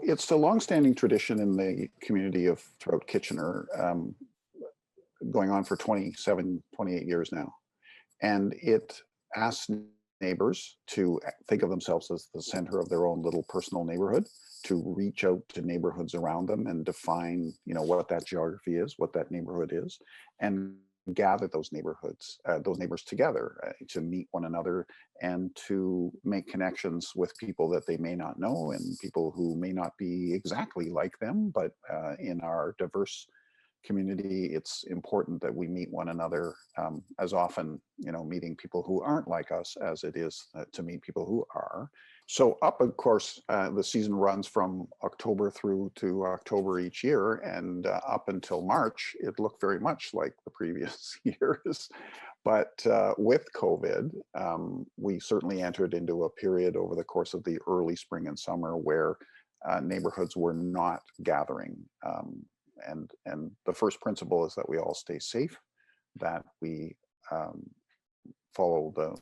it's a longstanding tradition in the community of throughout Kitchener, going on for 27, 28 years now. And it asks neighbors to think of themselves as the center of their own little personal neighborhood, to reach out to neighborhoods around them and define, what that geography is, what that neighborhood is, and gather those neighbors together to meet one another and to make connections with people that they may not know and people who may not be exactly like them, but in our diverse community, it's important that we meet one another as often, meeting people who aren't like us as it is to meet people who are. So of course, the season runs from October through to October each year, and up until March, it looked very much like the previous years. But with COVID, we certainly entered into a period over the course of the early spring and summer where neighborhoods were not gathering. And the first principle is that we all stay safe, that we follow the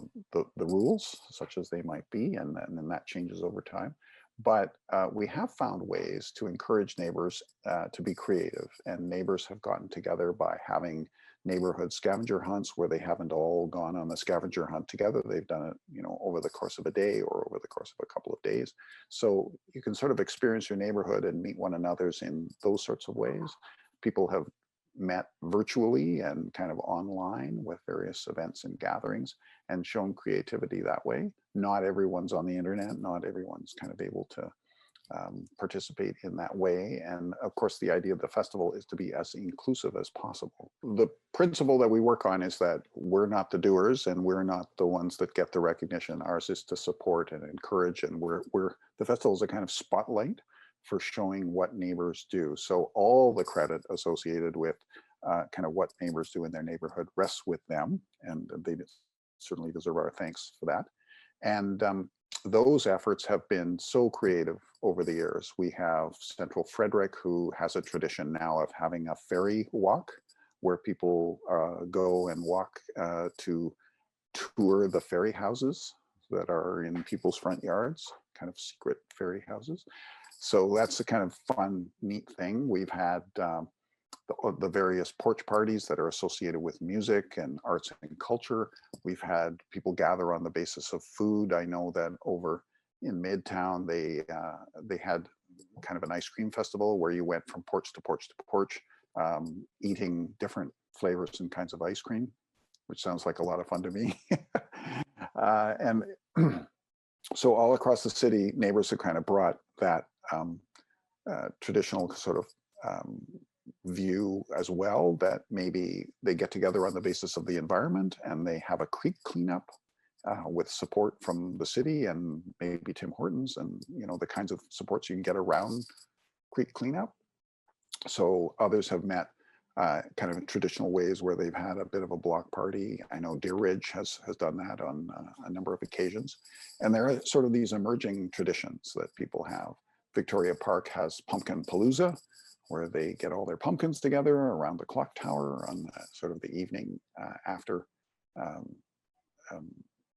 rules, such as they might be, and then that changes over time. But we have found ways to encourage neighbors to be creative, and neighbors have gotten together by having neighborhood scavenger hunts where they haven't all gone on the scavenger hunt together. They've done it, over the course of a day or over the course of a couple of days. So you can sort of experience your neighborhood and meet one another's in those sorts of ways. People have met virtually and kind of online with various events and gatherings and shown creativity that way. Not everyone's on the internet, not everyone's kind of able to participate in that way. And of course, the idea of the festival is to be as inclusive as possible. The principle that we work on is that we're not the doers and we're not the ones that get the recognition. Ours is to support and encourage, and the festival is a kind of spotlight for showing what neighbors do. So all the credit associated with kind of what neighbors do in their neighborhood rests with them, and they certainly deserve our thanks for that. And those efforts have been so creative over the years. We have Central Frederick, who has a tradition now of having a ferry walk where people go and walk to tour the ferry houses that are in people's front yards, kind of secret ferry houses. So that's a kind of fun, neat thing. We've had the various porch parties that are associated with music and arts and culture. We've had people gather on the basis of food. I know that over in Midtown, they had kind of an ice cream festival where you went from porch to porch to porch, eating different flavors and kinds of ice cream, which sounds like a lot of fun to me. And so all across the city, neighbors have kind of brought that traditional sort of view as well, that maybe they get together on the basis of the environment and they have a creek cleanup with support from the city and maybe Tim Hortons and the kinds of supports you can get around creek cleanup. So others have met kind of in traditional ways where they've had a bit of a block party. I know Deer Ridge has done that on a number of occasions. And there are sort of these emerging traditions that people have. Victoria Park has Pumpkin Palooza, where they get all their pumpkins together around the clock tower on sort of the evening after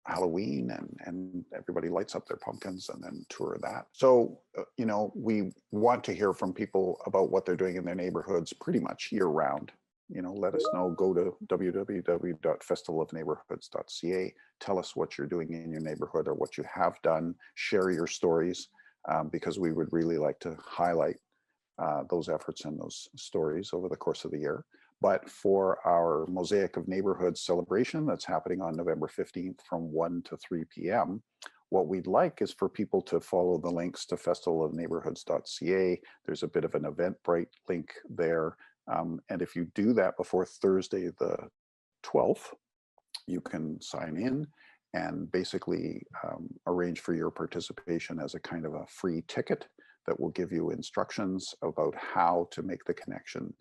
Halloween, and everybody lights up their pumpkins and then tour that. So, we want to hear from people about what they're doing in their neighborhoods pretty much year round. Let us know, go to www.festivalofneighbourhoods.ca. Tell us what you're doing in your neighborhood or what you have done. Share your stories, because we would really like to highlight those efforts and those stories over the course of the year. But for our Mosaic of Neighborhoods celebration that's happening on November 15th from 1 to 3 p.m., what we'd like is for people to follow the links to festivalofneighbourhoods.ca. There's a bit of an Eventbrite link there. And if you do that before Thursday the 12th, you can sign in and basically arrange for your participation as a kind of a free ticket that will give you instructions about how to make the connection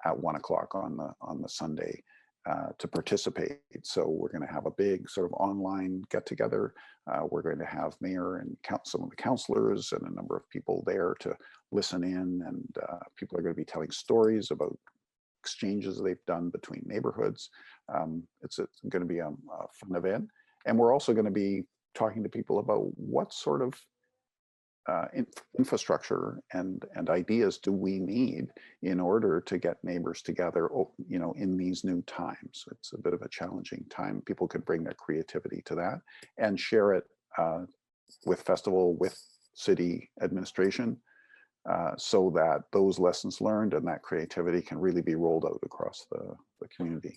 at 1 o'clock on the Sunday to participate. So we're going to have a big sort of online get together. We're going to have mayor and some of the councillors and a number of people there to listen in, and people are going to be telling stories about exchanges they've done between neighborhoods. It's going to be a fun event. And we're also going to be talking to people about what sort of infrastructure and ideas do we need in order to get neighbors together, in these new times? It's a bit of a challenging time. People could bring their creativity to that and share it with festival, with city administration, so that those lessons learned and that creativity can really be rolled out across the community.